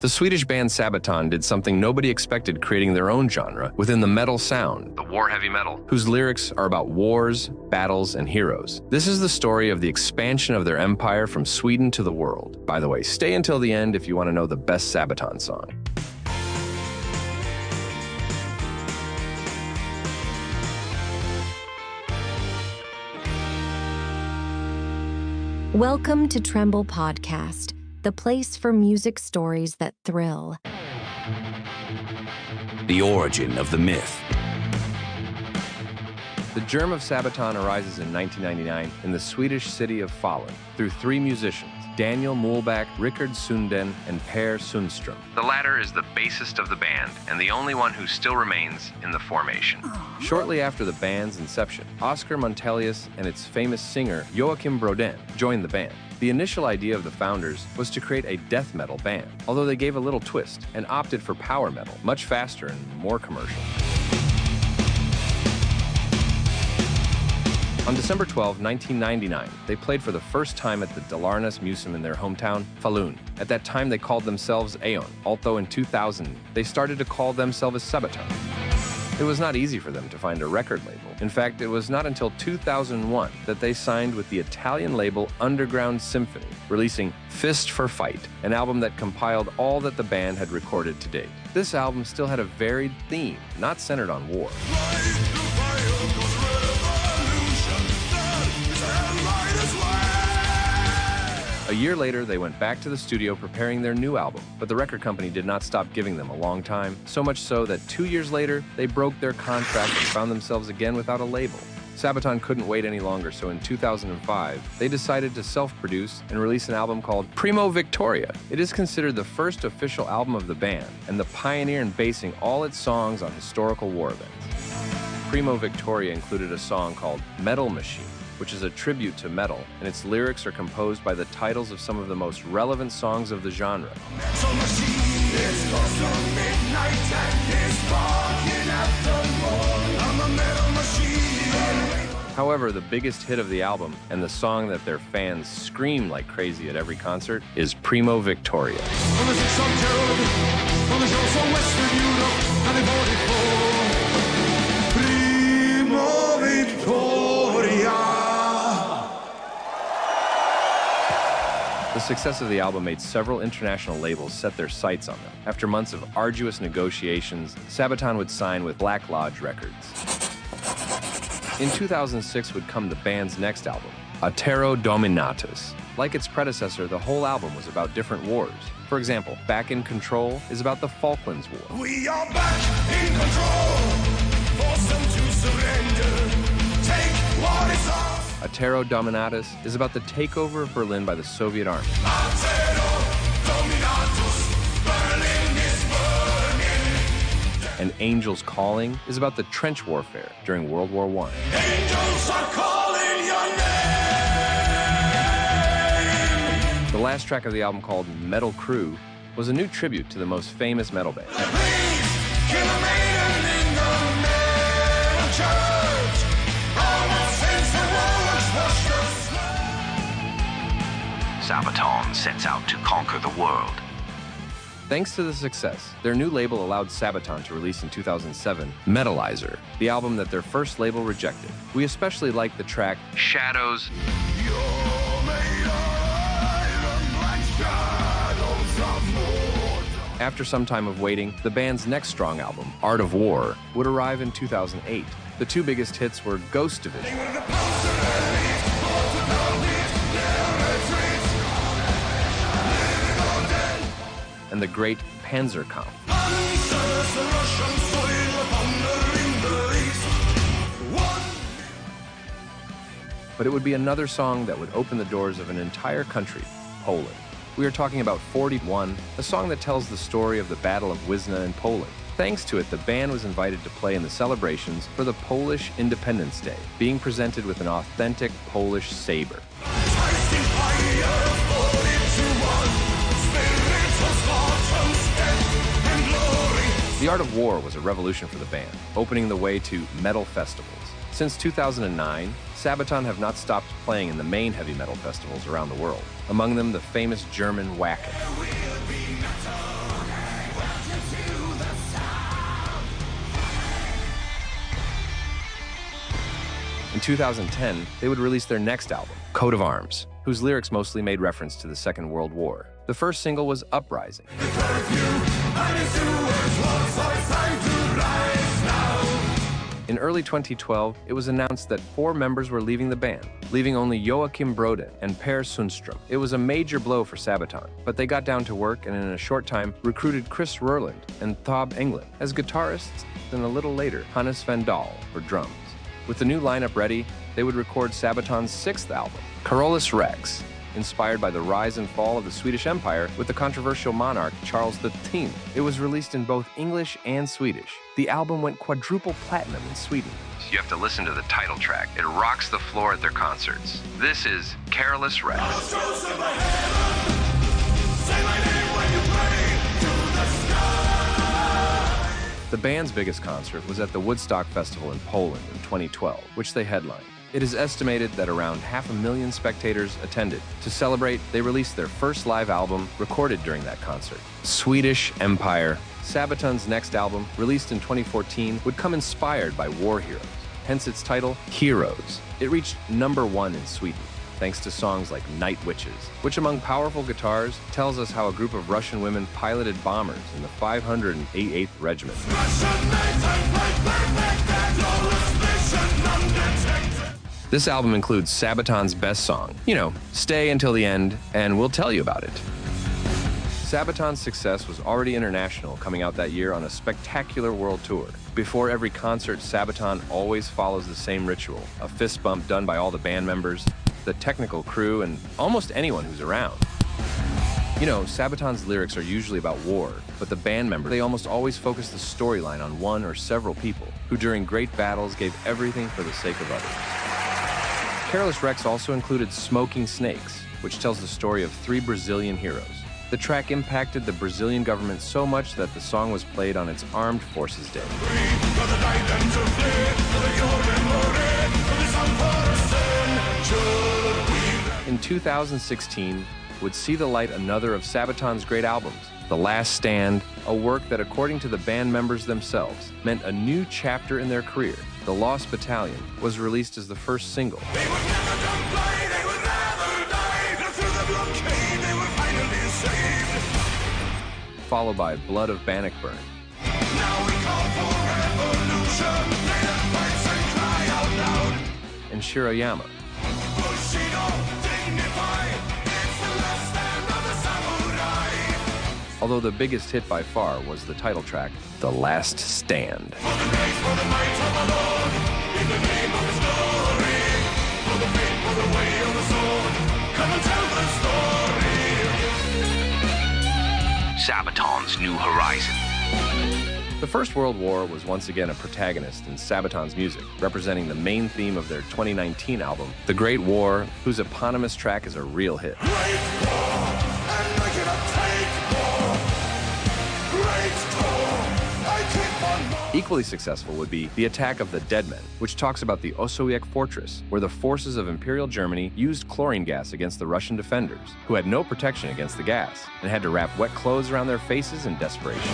The Swedish band Sabaton did something nobody expected, creating their own genre within the metal sound, the war heavy metal, whose lyrics are about wars, battles, and heroes. This is the story of the expansion of their empire from Sweden to the world. By the way, stay until the end if you want to know the best Sabaton song. Welcome to Trembol Podcast, the place for music stories that thrill. The origin of the myth. The germ of Sabaton arises in 1999 in the Swedish city of Falun through three musicians, Daniel Muhlback, Rickard Sunden, and Per Sundström. The latter is the bassist of the band and the only one who still remains in the formation. Shortly after the band's inception, Oscar Montelius and its famous singer Joakim Brodin joined the band. The initial idea of the founders was to create a death metal band, although they gave a little twist and opted for power metal, much faster and more commercial. On December 12, 1999, they played for the first time at the Dalarnas Museum in their hometown, Falun. At that time, they called themselves Aeon, although in 2000, they started to call themselves Sabaton. It was not easy for them to find a record label. In fact, it was not until 2001 that they signed with the Italian label Underground Symphony, releasing Fist for Fight, an album that compiled all that the band had recorded to date. This album still had a varied theme, not centered on war. A year later, they went back to the studio preparing their new album, but the record company did not stop giving them a long time, so much so that 2 years later, they broke their contract and found themselves again without a label. Sabaton couldn't wait any longer, so in 2005, they decided to self-produce and release an album called Primo Victoria. It is considered the first official album of the band and the pioneer in basing all its songs on historical war events. Primo Victoria included a song called Metal Machine, which is a tribute to metal, and its lyrics are composed by the titles of some of the most relevant songs of the genre. However, the biggest hit of the album, and the song that their fans scream like crazy at every concert, is Primo Victoria. Primo Victoria. The success of the album made several international labels set their sights on them. After months of arduous negotiations, Sabaton would sign with Black Lodge Records. In 2006 would come the band's next album, Altero Dominatus. Like its predecessor, the whole album was about different wars. For example, Back in Control is about the Falklands War. We are back in control, force them to surrender, take what is ours. Altero Dominatus is about the takeover of Berlin by the Soviet Army. Altero Dominatus, Berlin is burning. And Angels Calling is about the trench warfare during World War I. Angels are calling your name. The last track of the album, called Metal Crew, was a new tribute to the most famous metal band. Please kill a maiden in the metal church. Almost since the wars washed us. Sabaton sets out to conquer the world. Thanks to the success, their new label allowed Sabaton to release in 2007 Metalizer, the album that their first label rejected. We especially like the track Shadows. After some time of waiting, the band's next strong album, Art of War, would arrive in 2008. The two biggest hits were Ghost Division and the great Panzerkampf. But it would be another song that would open the doors of an entire country, Poland. We are talking about 41, a song that tells the story of the Battle of Wisna in Poland. Thanks to it, the band was invited to play in the celebrations for the Polish Independence Day, being presented with an authentic Polish saber. The Art of War was a revolution for the band, opening the way to metal festivals. Since 2009, Sabaton have not stopped playing in the main heavy metal festivals around the world, among them the famous German Wacken. In 2010, they would release their next album, Coat of Arms, whose lyrics mostly made reference to the Second World War. The first single was Uprising. In early 2012, it was announced that 4 members were leaving the band, leaving only Joachim Broden and Per Sundström. It was a major blow for Sabaton, but they got down to work and in a short time recruited Chris Rurland and Thob Englund as guitarists, and a little later, Hannes Van Dahl for drums. With the new lineup ready, they would record Sabaton's 6th album, Carolus Rex, inspired by the rise and fall of the Swedish Empire with the controversial monarch Charles X. It was released in both English and Swedish. The album went quadruple platinum in Sweden. You have to listen to the title track. It rocks the floor at their concerts. This is Carolus Rex. The band's biggest concert was at the Woodstock Festival in Poland in 2012, which they headlined. It is estimated that around 500,000 spectators attended. To celebrate, they released their first live album recorded during that concert, Swedish Empire. Sabaton's next album, released in 2014, would come inspired by war heroes, hence its title, Heroes. It reached #1 in Sweden, thanks to songs like Night Witches, which among powerful guitars tells us how a group of Russian women piloted bombers in the 588th Regiment. This album includes Sabaton's best song, Stay Until the End, and we'll tell you about it. Sabaton's success was already international, coming out that year on a spectacular world tour. Before every concert, Sabaton always follows the same ritual, a fist bump done by all the band members, the technical crew, and almost anyone who's around. Sabaton's lyrics are usually about war, but the band members, they almost always focus the storyline on one or several people who during great battles gave everything for the sake of others. Carolus Rex also included Smoking Snakes, which tells the story of 3 Brazilian heroes. The track impacted the Brazilian government so much that the song was played on its Armed Forces Day. In 2016, would see the light another of Sabaton's great albums, The Last Stand, a work that, according to the band members themselves, meant a new chapter in their career. The Lost Battalion was released as the first single. Followed by Blood of Bannockburn. And Shiroyama. Although the biggest hit by far was the title track, The Last Stand. Sabaton's New Horizon. The First World War was once again a protagonist in Sabaton's music, representing the main theme of their 2019 album, The Great War, whose eponymous track is a real hit. Equally successful would be The Attack of the Dead Men, which talks about the Osowiec fortress, where the forces of Imperial Germany used chlorine gas against the Russian defenders, who had no protection against the gas, and had to wrap wet clothes around their faces in desperation.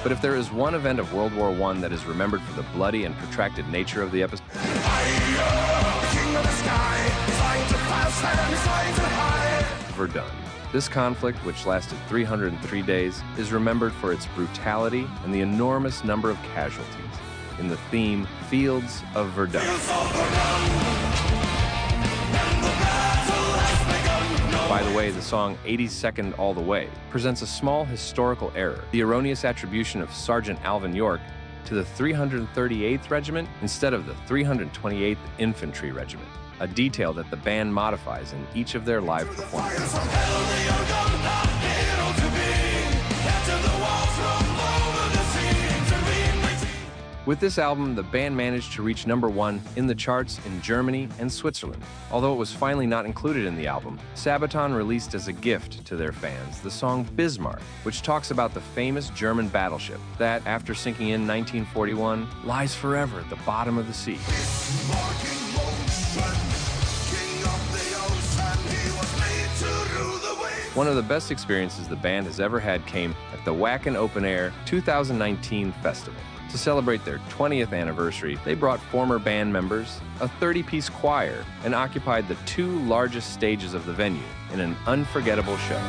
But if there is one event of World War I that is remembered for the bloody and protracted nature of the episode, Verdun. This conflict, which lasted 303 days, is remembered for its brutality and the enormous number of casualties. In the theme, Fields of Verdun. By the way, the song 82nd All the Way presents a small historical error, the erroneous attribution of Sergeant Alvin York to the 338th Regiment instead of the 328th Infantry Regiment, a detail that the band modifies in each of their live performances. With this album, the band managed to reach #1 in the charts in Germany and Switzerland. Although it was finally not included in the album, Sabaton released as a gift to their fans the song Bismarck, which talks about the famous German battleship that, after sinking in 1941, lies forever at the bottom of the sea. One of the best experiences the band has ever had came at the Wacken Open Air 2019 festival. To celebrate their 20th anniversary, they brought former band members, a 30-piece choir, and occupied the 2 largest stages of the venue in an unforgettable show.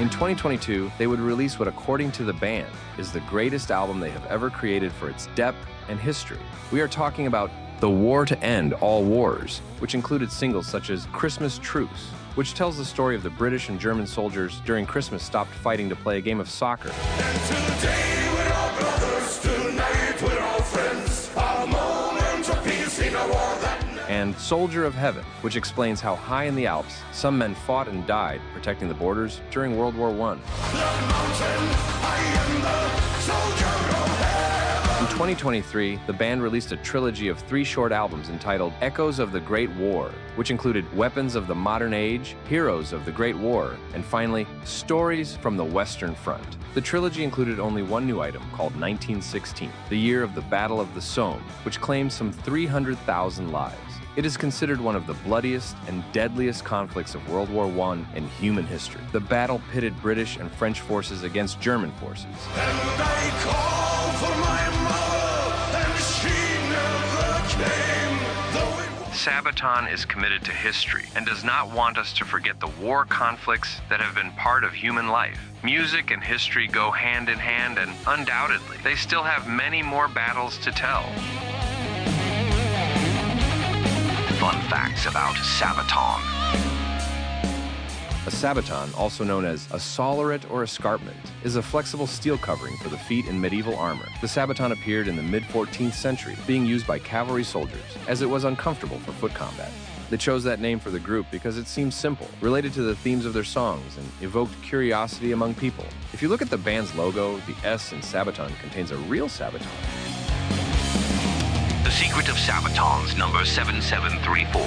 In 2022, they would release what, according to the band, is the greatest album they have ever created for its depth and history. We are talking about The War to End All Wars, which included singles such as Christmas Truce, which tells the story of the British and German soldiers during Christmas stopped fighting to play a game of soccer. And today we're all brothers, tonight we're all friends. A moment of peace in a war that And Soldier of Heaven, which explains how high in the Alps some men fought and died protecting the borders during World War I. In 2023, the band released a trilogy of 3 short albums entitled Echoes of the Great War, which included Weapons of the Modern Age, Heroes of the Great War, and finally, Stories from the Western Front. The trilogy included only one new item called 1916, the year of the Battle of the Somme, which claimed some 300,000 lives. It is considered one of the bloodiest and deadliest conflicts of World War I in human history. The battle pitted British and French forces against German forces. And I call for my mother, and she never came. Though it was Sabaton is committed to history and does not want us to forget the war conflicts that have been part of human life. Music and history go hand in hand, and undoubtedly, they still have many more battles to tell. Fun facts about Sabaton. A sabaton, also known as a soleret or escarpment, is a flexible steel covering for the feet in medieval armor. The sabaton appeared in the mid-14th century, being used by cavalry soldiers, as it was uncomfortable for foot combat. They chose that name for the group because it seemed simple, related to the themes of their songs, and evoked curiosity among people. If you look at the band's logo, the S in Sabaton contains a real Sabaton. The secret of Sabaton's number 7734.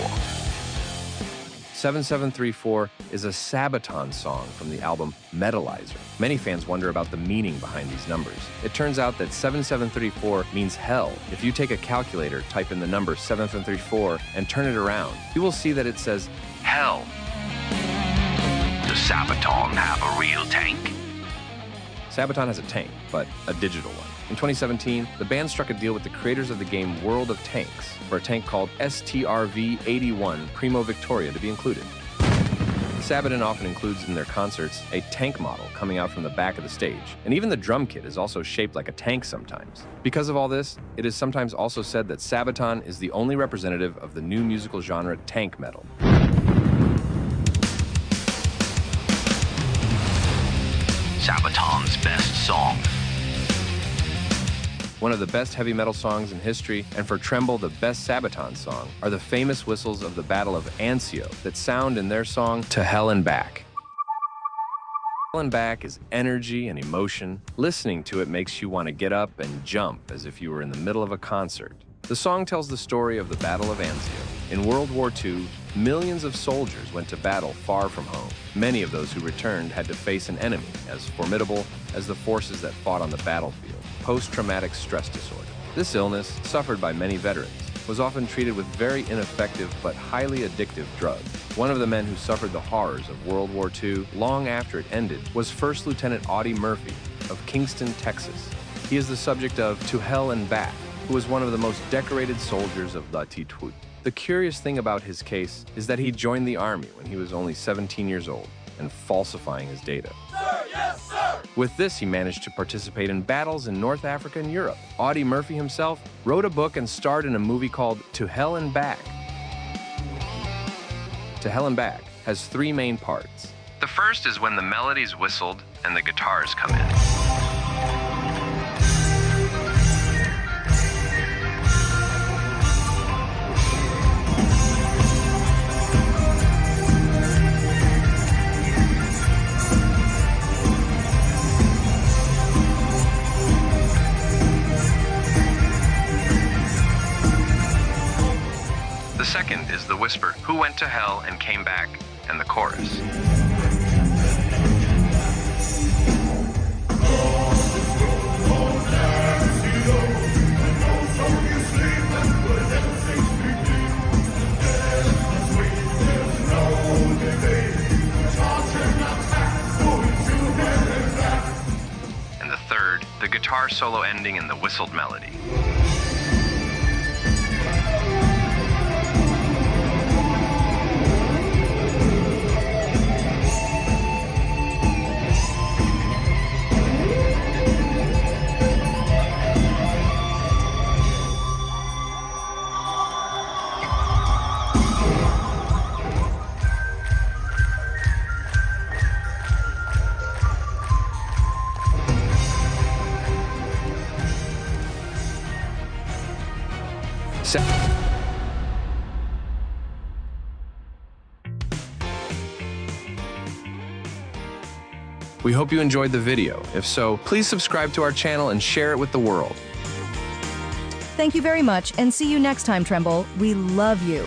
7734 is a Sabaton song from the album Metalizer. Many fans wonder about the meaning behind these numbers. It turns out that 7734 means hell. If you take a calculator, type in the number 7734, and turn it around, you will see that it says Hell. Does Sabaton have a real tank? Sabaton has a tank, but a digital one. In 2017, the band struck a deal with the creators of the game World of Tanks for a tank called STRV-81 Primo Victoria to be included. Sabaton often includes in their concerts a tank model coming out from the back of the stage, and even the drum kit is also shaped like a tank sometimes. Because of all this, it is sometimes also said that Sabaton is the only representative of the new musical genre tank metal. Sabaton's best song. One of the best heavy metal songs in history, and for Trembol, the best Sabaton song, are the famous whistles of the Battle of Anzio that sound in their song To Hell and Back. Hell and Back is energy and emotion. Listening to it makes you want to get up and jump as if you were in the middle of a concert. The song tells the story of the Battle of Anzio. In World War II, millions of soldiers went to battle far from home. Many of those who returned had to face an enemy as formidable as the forces that fought on the battlefield. Post-traumatic stress disorder. This illness, suffered by many veterans, was often treated with very ineffective but highly addictive drugs. One of the men who suffered the horrors of World War II long after it ended was First Lieutenant Audie Murphy of Kingston, Texas. He is the subject of To Hell and Back, who was one of the most decorated soldiers of La Titouille. The curious thing about his case is that he joined the army when he was only 17 years old and falsifying his data. Sir, yes, sir! With this, he managed to participate in battles in North Africa and Europe. Audie Murphy himself wrote a book and starred in a movie called To Hell and Back. To Hell and Back has 3 main parts. The first is when the melodies whistled and the guitars come in. The second is the whisper, who went to hell and came back, and the chorus. guitar solo ending in the whistled melody. We hope you enjoyed the video. If so, please subscribe to our channel and share it with the world. Thank you very much, and see you next time, Trembol. We love you.